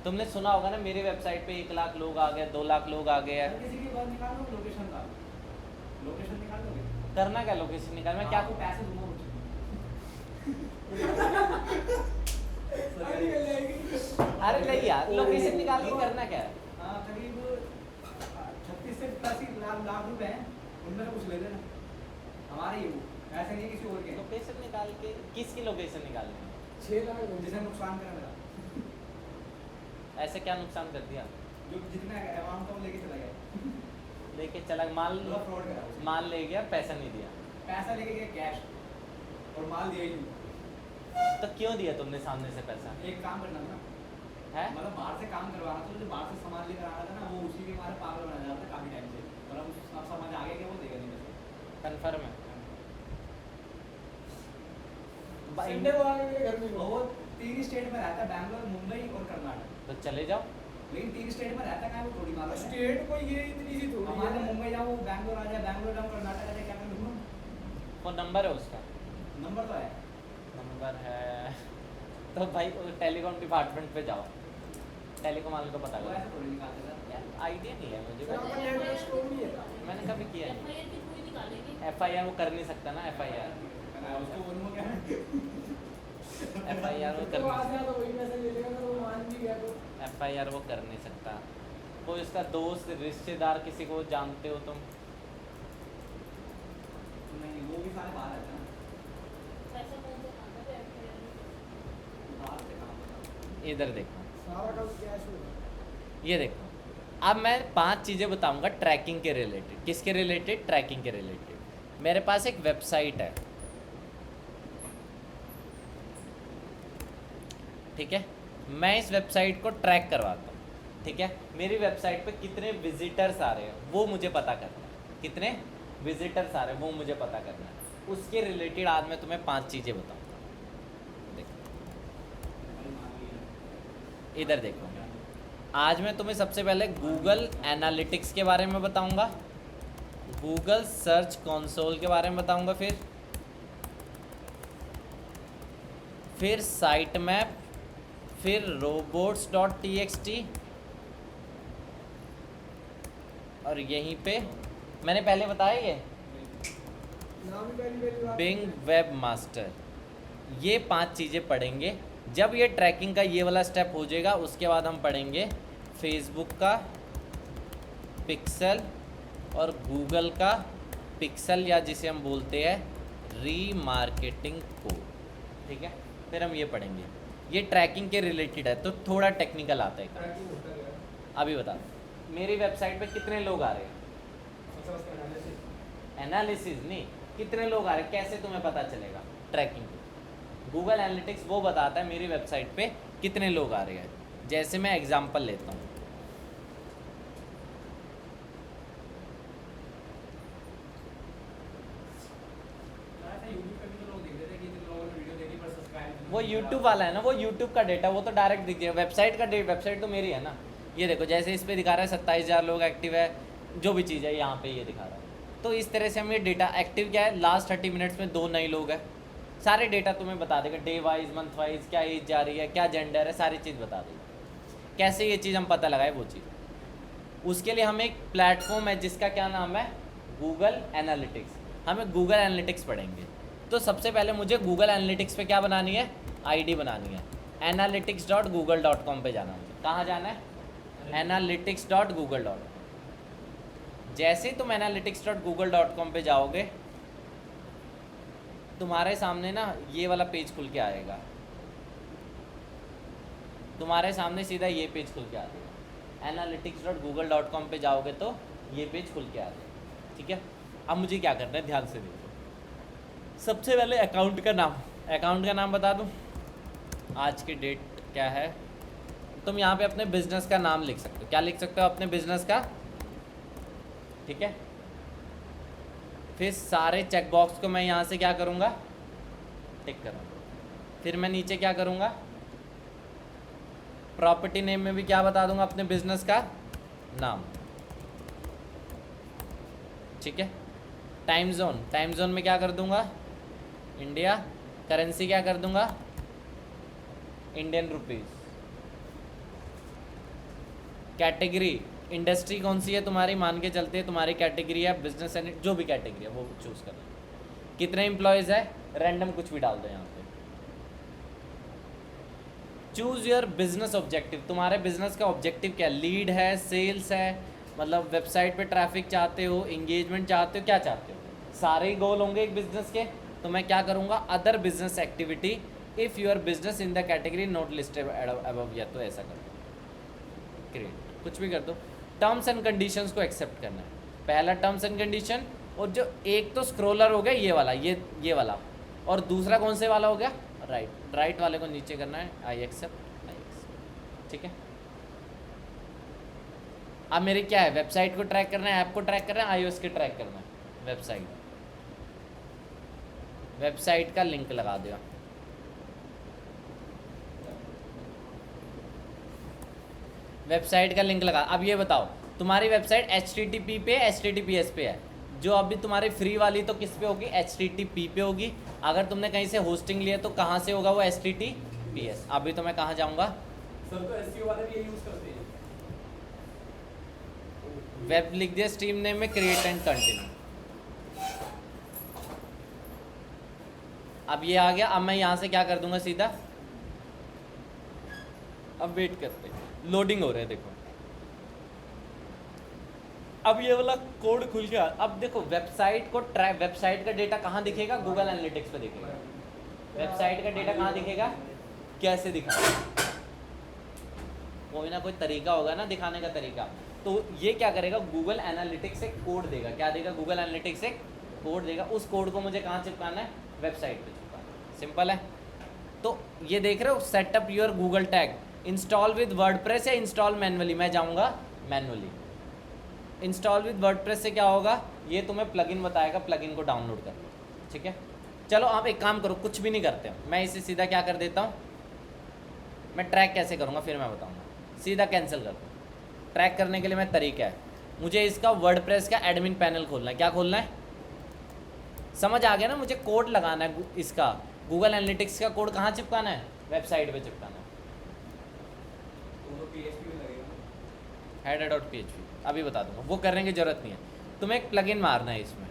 तुमने सुना होगा ना मेरी वेबसाइट पे 1 लाख लोग आ गए, 2 लाख लोग आ गए हैं। किसी की बात निकाल लो, लोकेशन का लोकेशन निकाल लोगे। करना क्या लोकेशन निकाल, मैं क्या आपको पैसे दूंगा मुझे। अरे नहीं यार, लोकेशन निकाल के करना क्या है। करीब 36 से 80 लाख रुपए हैं, उनमें से कुछ ले लेना, हमारे ही वो, ऐसे नहीं किसी और के। लोकेशन निकाल के, किसकी लोकेशन निकालनी है? 6 लाख जिसे नुकसान करा मेरा, ऐसे क्या नुकसान कर दिया? जो जितना अमाउंट था वो लेके चला गया, लेके चला, माल पूरा फ्रॉड करा उसने। माल ले गया, पैसा नहीं दिया। पैसा लेके गया कैश, और माल दिया ही नहीं। तो क्यों दिया तुमने सामने से पैसा? एक काम करना था ना, है मतलब बाहर से काम करवाना था, जो बाहर से सामान लेकर आना था ना, वो उसी के हमारे पागल बना जा रहा था काफी टाइम से, मतलब अब समझ आ गया कि वो देगा नहीं पैसे। कन्फर्म है? संडे को आके मेरे घर में वो 3 स्टेट में रहता है, बैंगलोर, मुंबई और कर्नाटक। तो चले जाओ। लेकिन 3 स्टेट में रहता है, वो थोड़ी मालूम है। स्टेट को ये इतनी सी थोड़ी हमारे है। मुंबई जाऊँ, बैंगलोर आ जाए, बैंगलोर जाऊँ, कर्नाटक आ जाए, क्या कर लूँगा? वो नंबर है उसका? नंबर तो है। नंबर है तो भाई टेलीकॉम डिपार्टमेंट पे जाओ, टेलीकॉम वाले को पता वो करो। ऐसे थोड़ी निकालते थे। यार आइडिया नहीं है मुझे, फिर आपका नेटवर्क स्ट्रॉन्ग नहीं है। मैंने कभी किया नहीं। FIR के थ्रू ही निकालेंगे। FIR वो कर नहीं सकता ना, FIR उसको बोलूँगा क्या है? FIR वो तो कर वहाँ से नहीं आता वही पैसे ले लेगा, अगर वो मान भी गया तो। सकता, FIR वो कर नहीं सकता। वो इसका दोस्त रिश्तेदार किसी को जानते हो तुम? नहीं, वो भी सारे बाहर रहते हैं ना। पैसा कौन से खाता है FIR में? बाहर से काम होता है। इधर देखो, सारा काम कैश होगा। ये देखो। अब मैं 5 चीज़ें बताऊंगा ट्रैकिंग के रिलेटेड। किसके रिलेटेड? ट्रैकिंग के रिलेटेड। मेरे पास एक वेबसाइट है, ठीक है, मैं इस वेबसाइट को ट्रैक करवाता हूँ, ठीक है। मेरी वेबसाइट पे कितने विजिटर्स आ रहे हैं वो मुझे पता करना है, कितने विजिटर्स आ रहे हैं वो मुझे पता करना है। उसके रिलेटेड आज मैं तुम्हें 5 चीज़ें बताऊंगा। देखो इधर देखो, आज मैं तुम्हें सबसे पहले गूगल एनालिटिक्स के बारे में बताऊंगा, गूगल सर्च कंसोल के बारे में बताऊंगा, फिर साइट मैप, फिर robots.txt, और यहीं पे मैंने पहले बताया ये नाम ही पहली पहली बार। Bing web master. ये 5 चीज़ें पढ़ेंगे। जब ये ट्रैकिंग का ये वाला स्टेप हो जाएगा उसके बाद हम पढ़ेंगे फेसबुक का पिक्सल और गूगल का पिक्सल, या जिसे हम बोलते हैं रीमार्केटिंग कोड, ठीक है। फिर हम ये पढ़ेंगे, ये ट्रैकिंग के रिलेटेड है तो थोड़ा टेक्निकल आता है काम। ट्रैकिंग होता है। अभी बता, मेरी वेबसाइट पे कितने लोग आ रहे हैं? अच्छा उसका एनालिसिस। एनालिसिस नहीं, कितने लोग आ रहे हैं कैसे तुम्हें पता चलेगा? ट्रैकिंग। गूगल एनालिटिक्स वो बताता है मेरी वेबसाइट पे कितने लोग आ रहे हैं। जैसे मैं एग्जांपल लेता हूँ, ऐसा यूट्यूब पे भी तो लोग देखते थे कि जिन लोगों ने वीडियो देखी पर सब्सक्राइब नहीं वो किया। यूट्यूब वाला है ना, वो यूट्यूब का डेटा, वो तो डायरेक्ट दिख जाएगा। वेबसाइट का वेबसाइट तो मेरी है ना। ये देखो, जैसे इस पे दिखा रहा है 27,000 लोग एक्टिव है, जो भी चीज़ है यहाँ पे ये दिखा रहा है। तो इस तरह से हम ये डेटा, एक्टिव क्या है, लास्ट 30 मिनट्स में 2 नए लोग हैं, सारे डेटा तुम्हें बता देगा, डे वाइज, मंथ वाइज, क्या एज जा रही है, क्या जेंडर है, सारी चीज़ बता देगा। कैसे ये चीज़ हम पता लगाए वो चीज़, उसके लिए हमें एक प्लेटफॉर्म है जिसका क्या नाम है, गूगल एनालिटिक्स। हमें गूगल एनालिटिक्स पढ़ेंगे। तो सबसे पहले मुझे गूगल एनालिटिक्स पे क्या बनानी है, आईडी बनानी है। analytics.google.com पे जाना है। मुझे कहाँ जाना है? analytics.google.com। जैसे ही तुम analytics.google.com पे जाओगे तुम्हारे सामने ना ये वाला पेज खुल के आएगा, तुम्हारे सामने सीधा ये पेज खुल के आ जाएगा। analytics.google.com पे जाओगे तो ये पेज खुल के आ जाएगा, ठीक है। अब मुझे क्या करना है, ध्यान से देखो। सबसे पहले अकाउंट का नाम बता दूं। आज की डेट क्या है, तुम यहाँ पे अपने बिजनेस का नाम लिख सकते हो। क्या लिख सकते हो? अपने बिजनेस का, ठीक है। फिर सारे चेक बॉक्स को मैं यहाँ से क्या करूँगा, टिक करूँगा। फिर मैं नीचे क्या करूँगा, प्रॉपर्टी नेम में भी क्या बता दूंगा, अपने बिजनेस का नाम, ठीक है। टाइम जोन में क्या कर दूंगा, इंडिया। करेंसी क्या कर दूंगा, इंडियन रुपीस। कैटेगरी इंडस्ट्री कौन सी है तुम्हारी, मान के चलते हैं तुम्हारी कैटेगरी है बिजनेस एंड जो भी कैटेगरी है वो चूज़ करना। कितने एम्प्लॉयज़ है, रैंडम कुछ भी डाल दो यहाँ पे। चूज़ योर बिजनेस ऑब्जेक्टिव, तुम्हारे बिजनेस का ऑब्जेक्टिव क्या है, लीड है, सेल्स है, मतलब वेबसाइट पे ट्रैफिक चाहते हो, इंगेजमेंट चाहते हो, क्या चाहते हो, सारे ही गोल होंगे एक बिजनेस के। तो मैं क्या करूँगा, other business activity if your business in the category not listed above, या तो ऐसा कर दो, क्रिएट कुछ भी कर दो। टर्म्स एंड कंडीशंस को एक्सेप्ट करना है, पहला टर्म्स एंड कंडीशन, और जो एक तो स्क्रोलर हो गया ये वाला, ये वाला, और दूसरा कौन से वाला हो गया, राइट वाले को नीचे करना है, आई एक्सेप्ट, ठीक है। अब मेरे क्या है, वेबसाइट को ट्रैक करना है, ऐप को ट्रैक करना है, आईओएस के ट्रैक करना है, वेबसाइट का लिंक लगा दिया। वेबसाइट का लिंक लगा। अब ये बताओ तुम्हारी वेबसाइट HTTP पे HTTPS पे है, जो अभी तुम्हारी फ्री वाली तो किस पे होगी, HTTP पे होगी। अगर तुमने कहीं से होस्टिंग लिया तो कहाँ से होगा वो, HTTPS। अभी तो मैं कहाँ जाऊँगा, सर तो एसईओ वाले भी ये यूज करते हैं। वेब लिख दिया, स्ट्रीम नेम में क्रिएट एंड कंटिन्यू। अब ये आ गया। अब मैं यहाँ से क्या कर दूंगा सीधा, अब वेट करते, लोडिंग हो रहा है देखो। अब ये वाला कोड खुल गया। अब देखो वेबसाइट को वेबसाइट का डेटा कहाँ दिखेगा, गूगल एनालिटिक्स पे दिखेगा। वेबसाइट का डेटा कहाँ दिखेगा, कैसे दिखाएगा, कोई ना कोई तरीका होगा ना दिखाने का तरीका। तो ये क्या करेगा, गूगल एनालिटिक्स एक कोड देगा। क्या देगा, गूगल एनालिटिक्स एक कोड देगा। उस कोड को मुझे कहाँ चिपकाना है, वेबसाइट पे चिपकाना है। सिंपल है। तो ये देख रहे हो, setup your Google tag, install with WordPress या इंस्टॉल मैनुअली। मैं जाऊँगा मैनुअली। इंस्टॉल विद वर्डप्रेस से क्या होगा, ये तुम्हें प्लगइन बताएगा, प्लगइन को डाउनलोड कर लो, ठीक है। चलो आप एक काम करो, कुछ भी नहीं करते हो, मैं इसे सीधा क्या कर देता हूँ, मैं ट्रैक कैसे करूँगा फिर मैं बताऊँगा। सीधा कैंसिल कर दो। ट्रैक करने के लिए मैं तरीका है, मुझे इसका वर्डप्रेस का एडमिन पैनल खोलना है। क्या खोलना है, समझ आ गया ना, मुझे कोड लगाना है इसका, गूगल एनालिटिक्स का कोड कहाँ चिपकाना है, वेबसाइट पे चिपकाना है। PHP में लगेगा, header.php अभी बता दूंगा, वो करने की ज़रूरत नहीं है। तुम्हें एक प्लगइन मारना है इसमें।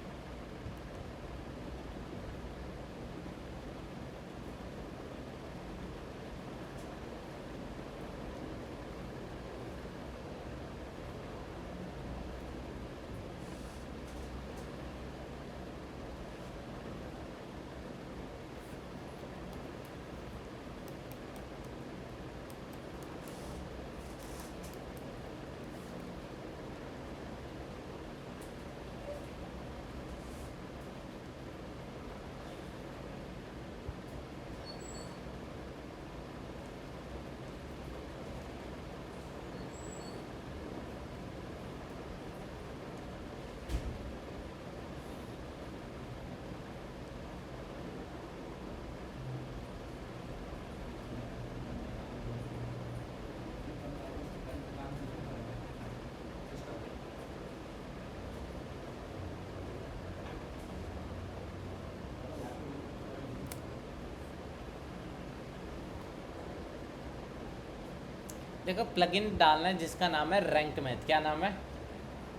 देखो प्लगइन डालना है जिसका नाम है रैंक मैथ। क्या नाम है,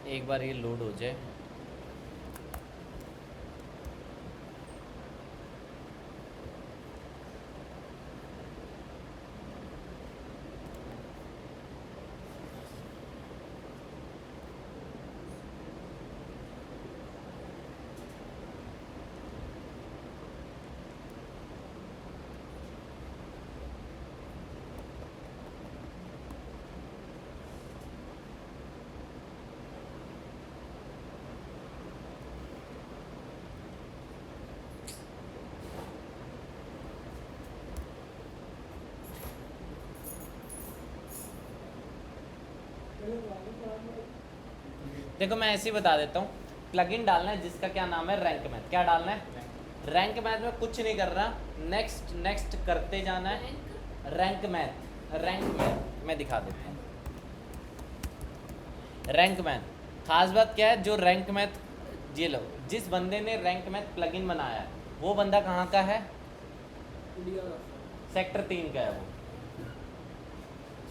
एक बार ये लोड हो जाए। देखो मैं ऐसे ही बता देता हूँ, प्लगइन डालना है जिसका क्या नाम है रैंक मैथ। क्या डालना है, रैंक मैथ में कुछ नहीं कर रहा, नेक्स्ट नेक्स्ट करते जाना है। रैंक मैथ मैं दिखा देता हूँ। रैंक मैथ खास बात क्या है, जो रैंक मैथ, ये लो, जिस बंदे ने रैंक मैथ प्लगइन बनाया है वो बंदा कहाँ का है, इंडिया का। सेक्टर 3 का है वो।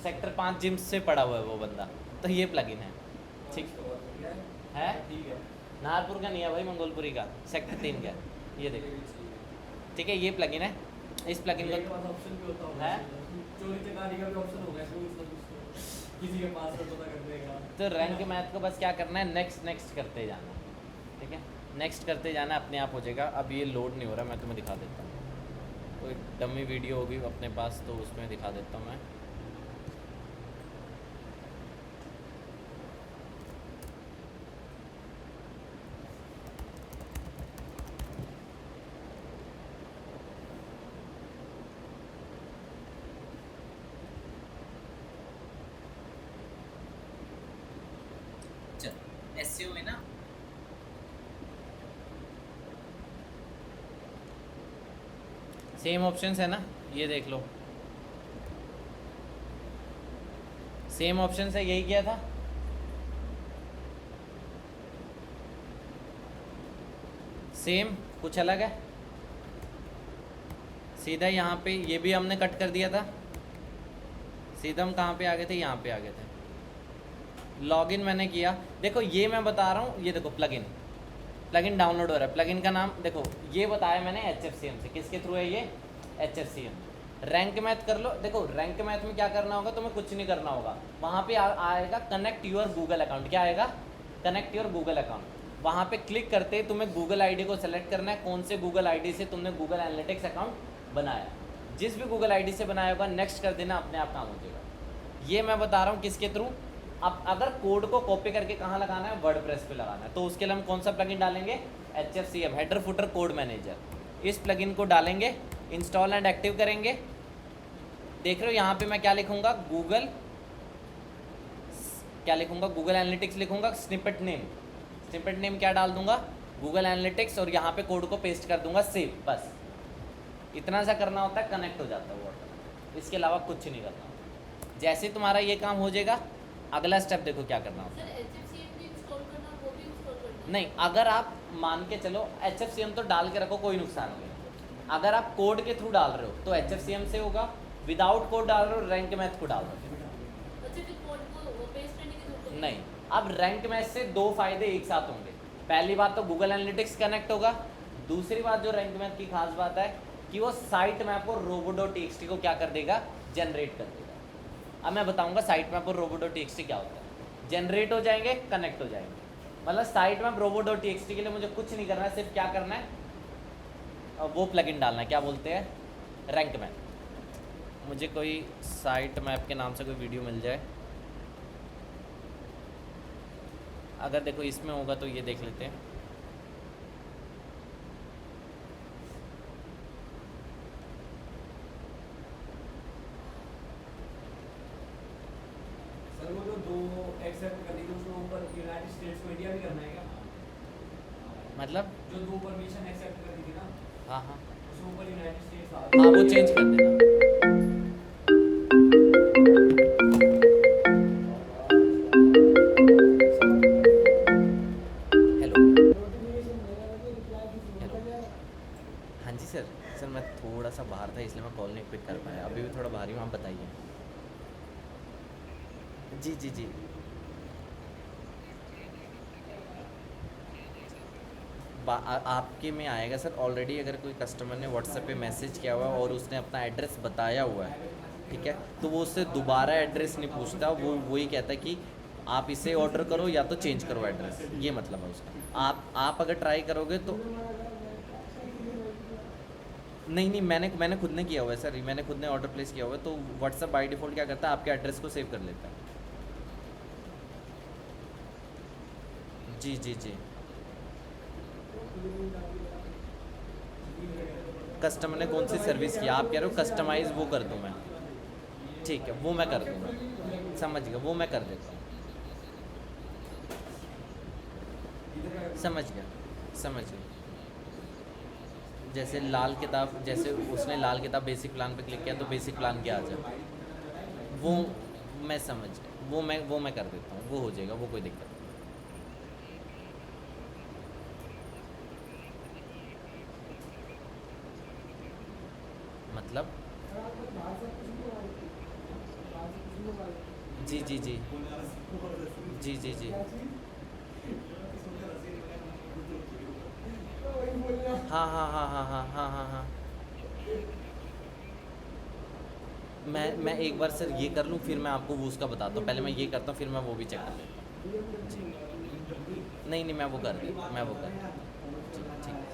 सेक्टर 5 जिम से पड़ा हुआ है वो बंदा, तो ये प्लगइन है। ठीक तो बहुत बढ़िया है, ठीक है। नाहरपुर का नहीं है भाई, मंगोलपुरी का, सेक्टर 3 का है। ये देखो, ठीक है, ये प्लगइन है। इस प्लगइन के को पास ऑप्शन भी होता होगा, है? चोरी चकारी का भी ऑप्शन होगा इसमें, कुछ ना कुछ तो किसी के पासवर्ड पता करने का। तो रैंक मैथ को बस क्या करना है, नेक्स्ट नेक्स्ट करते जाना है, ठीक है, नेक्स्ट करते जाना, अपने आप हो जाएगा। अब ये लोड नहीं हो रहा, मैं तुम्हें दिखा देता हूँ, कोई डमी वीडियो होगी अपने पास तो उसमें दिखा देता हूँ मैं। एसईओ में ना सेम ऑप्शंस है ना, ये देख लो, सेम ऑप्शन है, यही किया था। सेम, कुछ अलग है? सीधा यहाँ पे ये भी हमने कट कर दिया था, सीधा हम कहाँ पे आ गए थे, यहाँ पे आ गए थे। लॉगिन मैंने किया, देखो ये मैं बता रहा हूँ, ये देखो प्लगइन, प्लगइन डाउनलोड हो रहा है। प्लगइन का नाम देखो, ये बताया मैंने HFCM से, किसके थ्रू है ये, HFCM। रैंक मैथ कर लो, देखो रैंक मैथ में क्या करना होगा, तुम्हें कुछ नहीं करना होगा, वहाँ पे आएगा कनेक्ट योर गूगल अकाउंट, क्या आएगा, कनेक्ट योर गूगल अकाउंट। वहाँ पे क्लिक करते ही तुम्हें गूगल आईडी को सेलेक्ट करना है, कौन से गूगल आईडी से तुमने गूगल एनालिटिक्स अकाउंट बनाया, जिस भी गूगल आईडी से बनाया होगा नेक्स्ट कर देना, अपने आप काम हो जाएगा। ये मैं बता रहा हूँ किसके थ्रू। अब अगर कोड को कॉपी करके कहाँ लगाना है, वर्डप्रेस पे लगाना है, तो उसके लिए हम कौन सा प्लगइन डालेंगे, HFCM, header footer code manager. इस प्लगइन को डालेंगे, इंस्टॉल एंड एक्टिव करेंगे। देख रहे हो यहाँ पे मैं क्या लिखूंगा, गूगल, क्या लिखूंगा, गूगल एनालिटिक्स लिखूंगा, स्निपेट नेम, स्निपेट नेम क्या डाल दूंगा, गूगल एनालिटिक्स, और यहाँ पे कोड को पेस्ट कर दूंगा, सेव। बस इतना सा करना होता है, कनेक्ट हो जाता है वो, इसके अलावा कुछ नहीं करना। जैसे तुम्हारा ये काम हो जाएगा, अगला स्टेप देखो क्या करना होता है। सर HFCM भी इंस्टॉल करना, वो भी इंस्टॉल करना? नहीं, अगर आप मान के चलो HFCM तो डाल के रखो, कोई नुकसान नहीं। अगर आप कोड के थ्रू डाल रहे हो तो HFCM से होगा, विदाउट कोड डाल रहे हो रैंक मैथ को डाल रहे अच्छा, फिर कोड को वो पेस्ट करने की जरूरत हो। नहीं, अब रैंक मैथ से दो फायदे एक साथ होंगे। पहली बात तो गूगल एनालिटिक्स कनेक्ट होगा, दूसरी बात जो रैंक मैथ की खास बात है कि वो साइट मैप और robo.txt को क्या कर देगा, जनरेट कर देगा। अब मैं बताऊंगा साइट मैप और robo.txt क्या होता है। जनरेट हो जाएंगे, कनेक्ट हो जाएंगे, मतलब साइट मैप robo.txt के लिए मुझे कुछ नहीं करना है, सिर्फ क्या करना है, वो प्लगइन डालना है, क्या बोलते हैं, रैंक मैप। मुझे कोई साइट मैप के नाम से कोई वीडियो मिल जाए, अगर देखो इसमें होगा तो ये देख लेते हैं। सर वो जो दो एक्सेप्ट करनी थी उसमें ऊपर यूनाइटेड स्टेट्स को इंडिया भी करना है क्या? मतलब जो दो परमिशन एक्सेप्ट करनी थी ना, हाँ हाँ उसमें ऊपर यूनाइटेड स्टेट्स आ हाँ, वो चेंज कर देना। हेलो हेलो, हाँ जी सर, सर मैं थोड़ा सा बाहर था इसलिए मैं कॉल नहीं पिक कर पाया, अभी भी थोड़ा बाहर ही हूँ, आप बताइए। जी जी जी, आपके में आएगा सर। ऑलरेडी अगर कोई कस्टमर ने व्हाट्सएप पे मैसेज किया हुआ है और उसने अपना एड्रेस बताया हुआ है, ठीक है, तो वो उससे दोबारा एड्रेस नहीं पूछता, वो वही कहता है कि आप इसे ऑर्डर करो या तो चेंज करो एड्रेस, ये मतलब है उसका। आप अगर ट्राई करोगे तो नहीं, मैंने खुद ने किया हुआ है सर, मैंने खुद ने ऑर्डर प्लेस किया हुआ है, तो व्हाट्सएप बाय डिफ़ॉल्ट क्या करता है, आपके एड्रेस को सेव कर लेता है। जी जी जी, कस्टमर ने कौन सी सर्विस किया, आप कह रहे हो कस्टमाइज़ वो कर दूँ मैं, ठीक है, वो मैं कर दूँगा, समझ गया, वो मैं कर देता हूँ, समझ गया। जैसे लाल किताब, जैसे उसने लाल किताब बेसिक प्लान पे क्लिक किया तो बेसिक प्लान के आ जाए, वो मैं समझ गया, वो मैं कर देता हूँ, वो हो जाएगा, वो कोई दिक्कत नहीं। मतलब जी जी जी जी जी जी हाँ हाँ हाँ हाँ हाँ हाँ हाँ हाँ मैं एक बार सर ये कर लूँ, फिर मैं आपको वो उसका बताता हूँ। पहले मैं ये करता हूँ, फिर मैं वो भी चेक कर लेता हूँ। जी नहीं नहीं, मैं वो कर देता, मैं वो कर देता हूँ। जी ठीक है।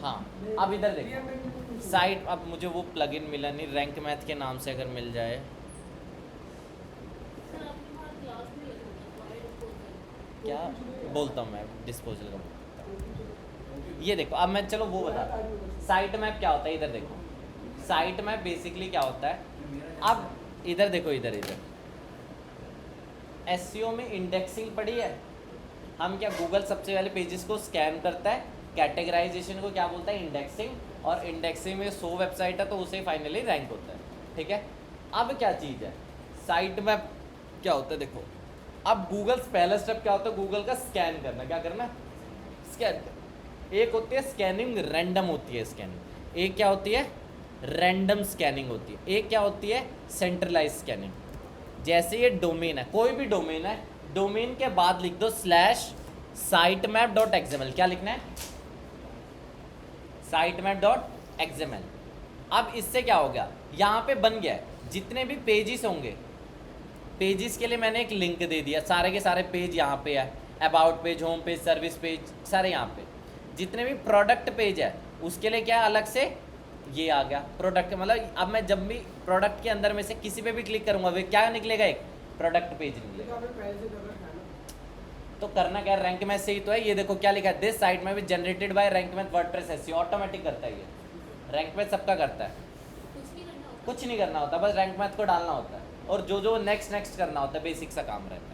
हाँ अब इधर देखो साइट, अब मुझे वो प्लगइन मिला नहीं, रैंक मैथ के नाम से अगर मिल जाए। सर आपने वहाँ क्लास में लिखा था वाइड डिस्पोजल। क्या बोलता हूँ मैं, डिस्पोजल का बोलता हूँ। ये देखो अब मैं, चलो वो बता, साइट मैप क्या होता है, इधर देखो। साइट मैप बेसिकली क्या होता है, अब इधर देखो, इधर इधर एसईओ में इंडेक्सिंग पड़ी है। हम क्या, गूगल सबसे पहले पेजेस को स्कैन करता है, कैटेगराइजेशन को क्या बोलता है, इंडेक्सिंग, और इंडेक्सिंग में 100 वेबसाइट है तो उसे फाइनली रैंक होता है। ठीक है, अब क्या चीज़ है साइट मैप, क्या होता है देखो। अब गूगल पहला स्टेप क्या होता है, गूगल का स्कैन करना, क्या करना, स्कैन। एक होती है स्कैनिंग, रैंडम होती है स्कैनिंग। एक क्या होती है, रैंडम स्कैनिंग होती है। एक क्या होती है, सेंट्रलाइज स्कैनिंग। जैसे ये डोमेन है, कोई भी डोमेन है, डोमेन के बाद लिख दो /sitemap.xml। क्या लिखना है, sitemap.xml। अब इससे क्या हो गया, यहाँ पे बन गया है, जितने भी पेजेस होंगे, पेजेस के लिए मैंने एक लिंक दे दिया, सारे के सारे पेज यहाँ पे है, about page, home page, service page, सारे यहाँ पे। जितने भी प्रोडक्ट पेज है उसके लिए क्या अलग से ये आ गया प्रोडक्ट, मतलब अब मैं जब भी प्रोडक्ट के अंदर में से किसी पे भी क्लिक करूँगा वे क्या निकलेगा, एक प्रोडक्ट पेज निकलेगा। तो करना क्या है, रैंक मैथ से ही तो है। ये देखो क्या लिखा है, दिस साइट में भी generated by rank math WordPress SEO, automatic करता है ये, रैंक मैथ सबका करता है, कुछ नहीं करना होता। कुछ नहीं करना होता, बस रैंक मैथ को डालना होता है और जो जो नेक्स्ट करना होता है, बेसिक सा काम रहता है।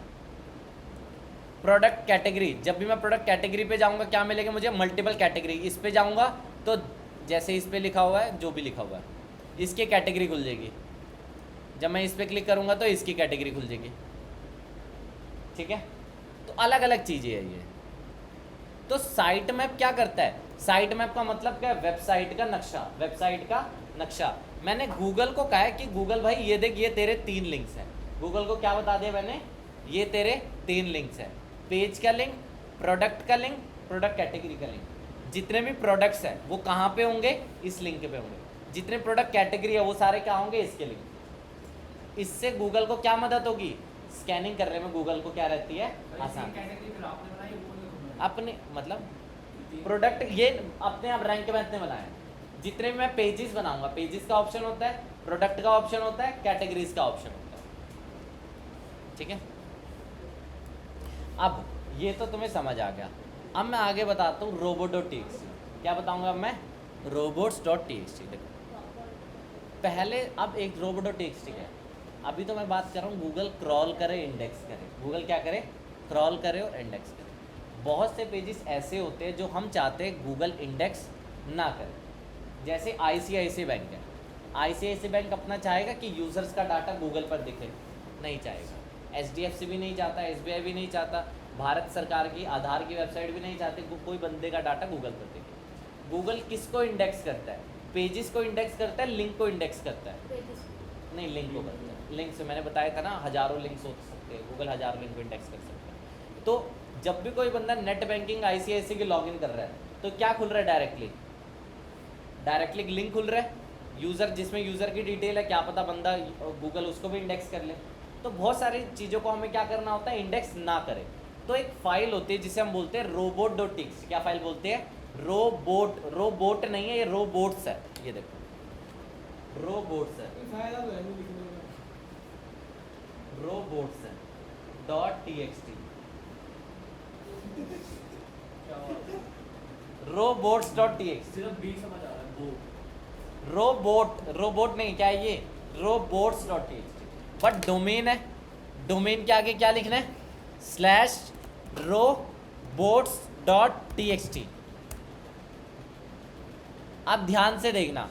प्रोडक्ट कैटेगरी, जब भी मैं प्रोडक्ट कैटेगरी पे जाऊंगा क्या मिलेगा मुझे, मल्टीपल कैटेगरी। इस पे जाऊंगा तो जैसे इस पे लिखा हुआ है, जो भी लिखा हुआ है, इसकी कैटेगरी खुल जाएगी। जब मैं इस पे क्लिक करूंगा तो इसकी कैटेगरी खुल जाएगी। ठीक है, तो अलग अलग चीज़ें है ये। तो साइट मैप क्या करता है, साइट मैप का मतलब क्या है, वेबसाइट का नक्शा, वेबसाइट का नक्शा। मैंने गूगल को कहा है कि गूगल भाई ये देख, ये तेरे 3 लिंक्स हैं। गूगल को क्या बता दिया मैंने, ये तेरे 3 लिंक्स हैं, पेज का लिंक, प्रोडक्ट का लिंक, प्रोडक्ट कैटेगरी का लिंक। जितने भी प्रोडक्ट्स हैं वो कहाँ पे होंगे, इस लिंक पे होंगे। जितने प्रोडक्ट कैटेगरी है वो सारे क्या होंगे, इसके लिंक। इससे गूगल को क्या मदद होगी, स्कैनिंग करने में गूगल को क्या रहती है, आसान। अपने मतलब प्रोडक्ट ये अपने आप रैंक मैथ ने बनाया। जितने भी मैं पेजेस बनाऊंगा, पेजेस का ऑप्शन होता है, प्रोडक्ट का ऑप्शन होता है, कैटेगरीज का ऑप्शन होता है। ठीक है, अब ये तो तुम्हें समझ आ गया। अब मैं आगे बताता हूँ robots.txt। क्या बताऊंगा अब मैं, robots.txt। देखो पहले, अब एक robots.txt क्या है, अभी तो मैं बात कर रहा हूँ गूगल क्रॉल करे, इंडेक्स करे। गूगल क्या करे, क्रॉल करे और इंडेक्स करे। बहुत से पेजेस ऐसे होते हैं जो हम चाहते हैं गूगल इंडेक्स ना करे। जैसे ICICI बैंक है, ICICI बैंक अपना चाहेगा कि यूज़र्स का डाटा गूगल पर दिखे, नहीं चाहेगा। HDFC भी नहीं चाहता, SBI भी नहीं चाहता, भारत सरकार की आधार की वेबसाइट भी नहीं चाहती कोई बंदे का डाटा गूगल पर दिखे। गूगल किसको इंडेक्स करता है, पेजेस को इंडेक्स करता है, लिंक को इंडेक्स करता है, पेजेस। नहीं लिंक को करता है। लिंक से मैंने बताया था ना, हज़ारों लिंक्स हो सकते हैं, गूगल हज़ारों लिंक को इंडेक्स कर सकता है। तो जब भी कोई बंदा नेट बैंकिंग ICICI की लॉगिन कर रहा है तो क्या खुल रहा है, डायरेक्टली लिंक खुल रहा है यूज़र, जिसमें यूज़र की डिटेल है, क्या पता बंदा गूगल उसको भी इंडेक्स कर ले। तो बहुत सारी चीज़ों को हमें क्या करना होता है, इंडेक्स ना करें। तो एक फाइल होती है जिसे हम बोलते हैं robot.txt। क्या फाइल बोलते हैं, रोबोट नहीं है, ये रोबोट्स है। ये देखो रोबोट्स है, रोबोट्स है .txt, robots.txt। सिर्फ बी समझ आ रहा है, वो रोबोट नहीं, क्या है ये, robots.txt। बट डोमेन है, डोमेन के आगे क्या लिखना है, /robots.txt। अब ध्यान से देखना,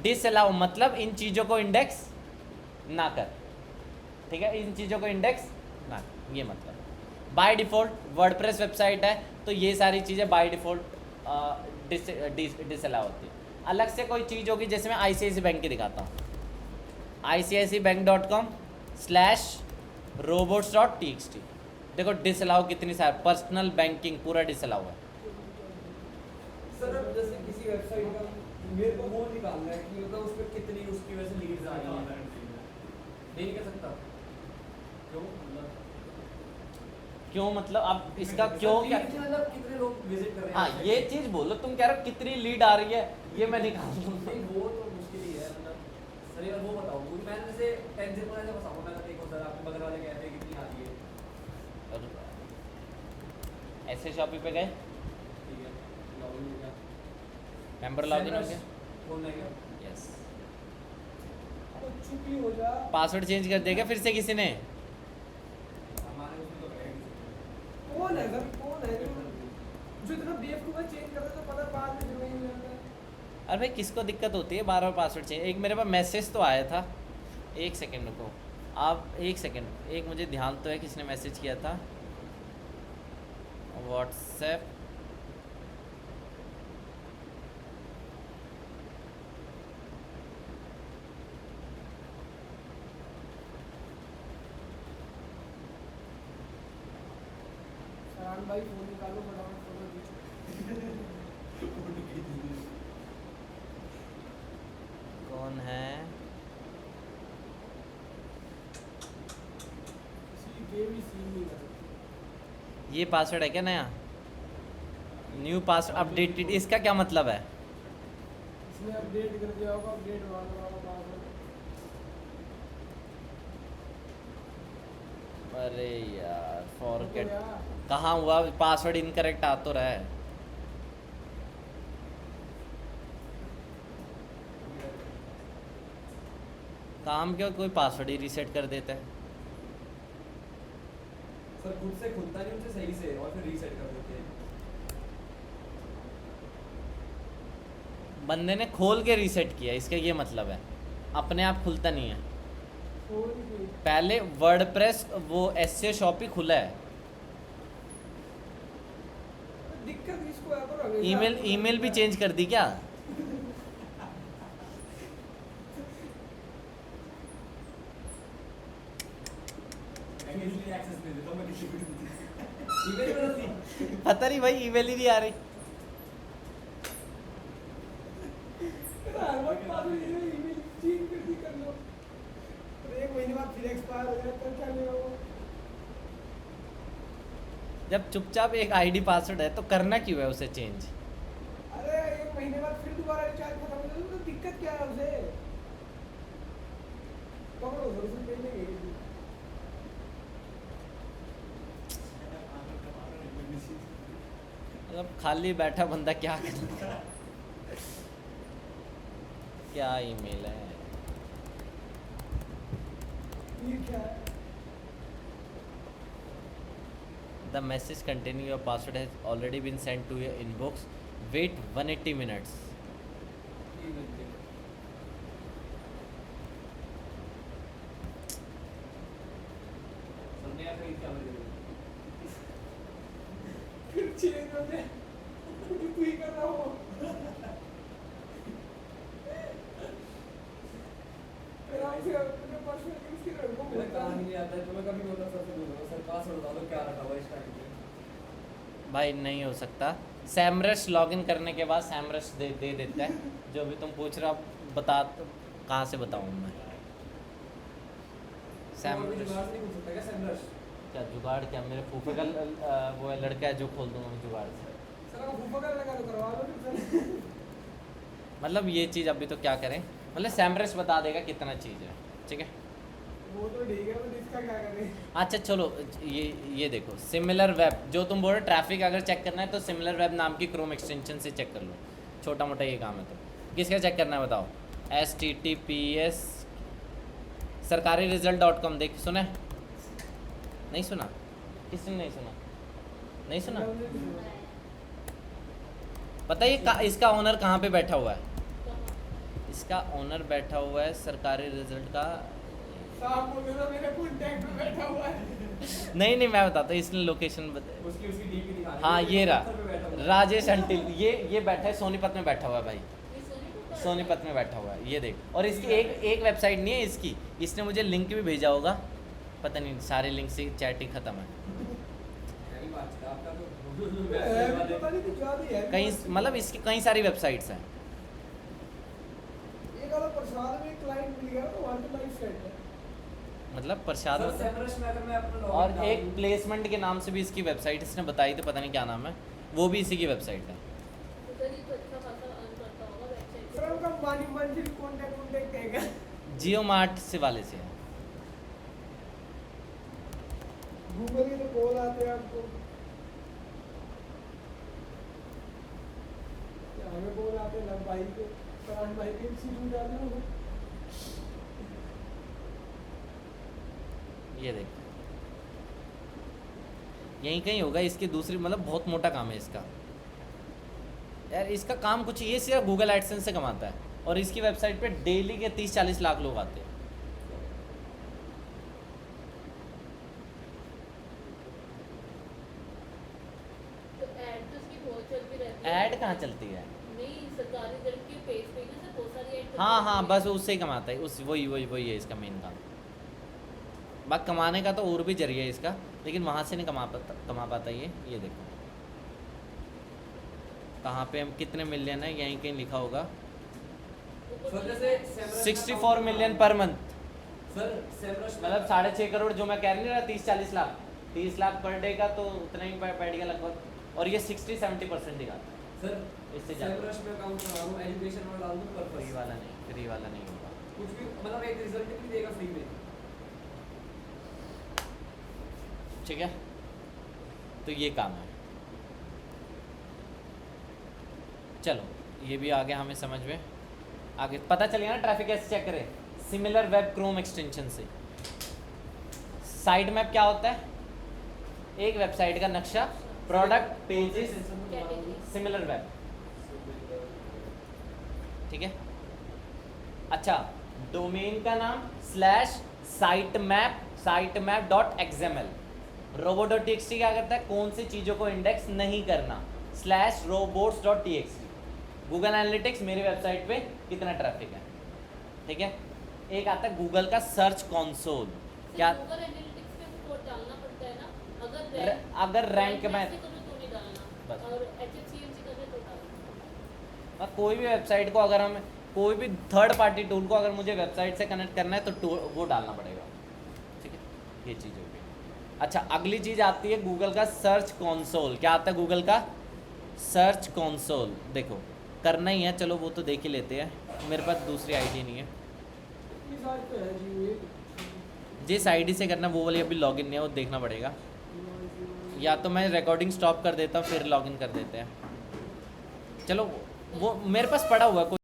डिसअलाउ मतलब इन चीज़ों को इंडेक्स ना कर। ठीक है, इन चीज़ों को इंडेक्स ना, ये मतलब बाय डिफ़ॉल्ट वर्डप्रेस वेबसाइट है तो ये सारी चीज़ें बाय डिफ़ॉल्ट डिसअलाउ होती है। अलग से कोई चीज़ होगी, जैसे मैं ICICI बैंक की दिखाता हूँ, ICICIbank.com /robots.txt। देखो डिसअलाउ कितनी सारी, पर्सनल बैंकिंग पूरा डिसअलाउ है। सर अब जैसे किसी वेबसाइट का मेरे को वो निकालना है कि मतलब उस पर कितनी उसकी वजह से लीड्स आ रही हैं, नहीं कह सकता क्यों क्यों मतलब आप इसका क्यों क्या, मतलब कितने लोग विजिट कर रहे हैं हाँ ये चीज बोलो, तुम कह रहे हो कितनी लीड आ रही है, ये मैं निकाल दूंगा। नहीं वो तो मुश्किल ही है मतलब सर एक बार वो बताओ क्योंकि मैंने जैसे टेंशन ऐसे फंसाऊंगा मैं देखो सर आपके बगल वाले कहते हैं कितनी आ रही है और ऐसे शॉपिंग पे गए, ठीक है लॉगिन हो गया मेंबर लॉगिन हो गया, फोन है क्या यस, अब चुप ही हो जा। पासवर्ड चेंज कर देगा फिर से किसी ने, हमारे उसमें तो है कौन है सर, कौन है जो इतना बेवकूफ है, चेंज कर दे तो पता बाद में जो नहीं होता है। अरे भाई किसको दिक्कत होती है बार बार पासवर्ड चेंज। एक मेरे पास मैसेज तो आया था, एक सेकंड रुको आप, एक सेकंड, एक मुझे ध्यान तो है किसने मैसेज किया था, व्हाट्सएप, फरहान भाई फोन निकालो, फटाफट फोटो खींचो। कौन है, किसी गेम ही सीन नहीं कर ये पासवर्ड है क्या नया, न्यू पासवर्ड अपडेटेड, इसका क्या मतलब है? इसने अपडेट कर दिया होगा, अपडेट वाला पासवर्ड। अरे यार फॉरगेट, यार कहाँ हुआ, पासवर्ड इनकरेक्ट आ तो रहा है। काम क्यों, कोई पासवर्ड ही रीसेट कर देता है। सर खुद से खुलता नहीं उनसे सही से और फिर रीसेट कर देते हैं बंदे ने खोल के रीसेट किया, इसका ये मतलब है, अपने आप खुलता नहीं है। फोन की पहले वर्डप्रेस वो एसए शॉप ही खुला है, दिक्कत इसको है पर हमेशा ईमेल भी चेंज कर दी क्या? इसलिए एक्सेस दे देता हूं मैं किसी को ईमेल बदलती पता नहीं भाई, ईमेल ही नहीं आ रही। हर वक्त पासवर्ड ईमेल चेंज कर दी, कर लो, और एक महीने बाद फिर एक्सपायर हो जाए तो क्या लेगा वो। जब चुपचाप एक आईडी पासवर्ड है तो करना क्यों है उसे चेंज? अरे एक महीने बाद फिर दोबारा रिचार्ज खत्म हो जाए तो दिक्कत क्या है उसे, पकड़ो सर उसे पेज लेंगे। मतलब खाली बैठा बंदा क्या करेगा? क्या ईमेल है? ये क्या है? The message containing your password has already been sent to your inbox. Wait 180 minutes. सबने यार क्या बोल फिर चेंज हो जाए तू ही कर रहा हो। फिर हमसे अपने पासवर्ड यूज कर रहे हो मेरा काम ही नहीं आता है तो मैं कभी बोलता सर से बोलूंगा सर पासवर्ड बता दो क्या रखा हुआ है स्टार्टिंग में भाई नहीं हो सकता। सैमरस लॉगिन करने के बाद सैमरस दे देता है। जो भी तुम पूछ रहे हो बता, कहाँ से बताऊँ मैं? सैमरस सैमरस नहीं पूछ सकता क्या सैमरस क्या जुगाड़, क्या मेरे फूफे का वो है लड़का है जो खोल दूंगा मैं जुगाड़ से। सर को फूफा का लगा तो करवा लो फिर सर। मतलब ये चीज़ अभी तो क्या करें, मतलब सैमरस बता देगा कितना चीज़ है, ठीक है। वो तो ठीक है, बट इसका क्या करें? अच्छा चलो, ये देखो सिमिलर वेब, जो तुम बोल रहे ट्रैफिक अगर चेक करना है तो सिमिलर वेब नाम की क्रोम एक्सटेंशन से चेक कर लो। छोटा मोटा ये काम है तो किसका चेक करना है बताओ? HTTPS सरकारी रिजल्ट.com देख, सुना है? नहीं सुना? किसने नहीं सुना? नहीं सुना? बताइए इसका ओनर कहाँ पे बैठा हुआ है? इसका ओनर बैठा हुआ है सरकारी रिजल्ट का। साहब बोल रहा मेरे कॉन्टैक्ट में बैठा हुआ है। नहीं मैं बताता हूँ, इसने लोकेशन उसकी डीपी दिखा रही है हाँ ये पत्थर पे बैठा रहा हुआ है। राजेश अंटिल, ये बैठा है सोनीपत में बैठा हुआ है भाई। ये सोनीपत का सोनीपत में बैठा हुआ है, ये देख। और इसकी एक वेबसाइट नहीं है इसकी, इसने मुझे लिंक भी भेजा होगा, पता नहीं सारे लिंक से चैटिंग ख़त्म है। यही बात है आपका तो पता नहीं कुछ याद ही है कई मतलब इसकी कई सारी वेबसाइट्स हैं। एक वाला प्रसाद में क्लाइंट मिल गया तो वहाँ पे लाइव सेट है। मतलब प्रसाद सर मतलब। सेमरश में अगर मैं अपना लॉगिन और डालूं- एक प्लेसमेंट के नाम से भी इसकी वेबसाइट इसने बताई थी, पता नहीं क्या नाम है, वो भी इसी की वेबसाइट है। तो सर ये तो अच्छा खासा अर्न करता होगा वेबसाइट सर उनका मंजिल कॉन्टेक्ट है जियो मार्ट से वाले से है। गूगल के तो कॉल आते हैं आपको, क्या हमें कॉल आते हैं लव भाई के, फरहान भाई के इंस्टीट्यूट आते हैं। ये देख, यहीं कहीं होगा इसकी दूसरी, मतलब बहुत मोटा काम है इसका यार। इसका काम कुछ ये सिर्फ गूगल एडसेंस से कमाता है, और इसकी वेबसाइट पे डेली के 30-40 लाख लोग आते हैं। तो ऐड तो इसकी बहुत चलती रहती है। ऐड कहाँ चलती है? नहीं, सरकारी दल के पेज पे ना सर बहुत सारी ऐड हाँ हाँ, बस उससे ही कमाता है, उस वही है इसका मेन काम। बात कमाने का तो और भी जरिया है इसका, लेकिन वहाँ से नहीं कमा पाता ये देखो कहाँ पे हम कितने मिलियन है, यहीं कहीं लिखा होगा। सर जैसे Semrush 64 million per month, sir Semrush मतलब 6.5 करोड़, जो मैं कह नहीं रहा 30-40 लाख, 30 लाख पर डे का तो उतना ही बैठ गया लगभग, और ये 60-70% दिखाता है। सर इससे ज़्यादा सेमरश में अकाउंट बना रहा हूं, एजुकेशन में डाल दूं फ्री पर्पस वाला नहीं, फ्री वाला नहीं होगा। कुछ भी मतलब एक रिजल्ट भी देगा फ्री में। ठीक है, तो ये काम है। चलो ये भी आ गया हमें समझ में, आगे पता चल गया ना ट्रैफिक कैसे चेक करें। सिमिलर वेब क्रोम एक्सटेंशन से। साइट मैप क्या होता है? एक वेबसाइट का नक्शा, प्रोडक्ट, पेजेस, सिमिलर वेब, ठीक है। अच्छा, डोमेन का नाम /sitemap.xml। robots.txt क्या करता है? कौन सी चीज़ों को इंडेक्स नहीं करना, /robots.txt। गूगल एनालिटिक्स, मेरी वेबसाइट पे कितना ट्रैफिक है, ठीक है। एक आता है गूगल का सर्च कंसोल, क्या गूगल एनालिटिक्स पे कोड डालना पड़ता है ना, अगर रैंक में से करो तो नहीं डालना, बस। और HFCMC करे तो डालना। कोई भी वेबसाइट को अगर हम कोई भी थर्ड पार्टी टूल को अगर मुझे वेबसाइट से कनेक्ट करना है तो वो डालना पड़ेगा, ठीक है। ये चीज़ होगी। अच्छा, अगली चीज़ आती है गूगल का सर्च कंसोल। क्या आता है गूगल का सर्च कंसोल? देखो करना ही है, चलो वो तो देख ही लेते हैं, मेरे पास दूसरी आईडी नहीं है। इस आज पे है जी ये जिस आईडी से करना वो वाली अभी लॉगिन नहीं है, वो देखना पड़ेगा। या तो मैं रिकॉर्डिंग स्टॉप कर देता हूँ फिर लॉगिन कर देते हैं। चलो वो मेरे पास पड़ा हुआ है।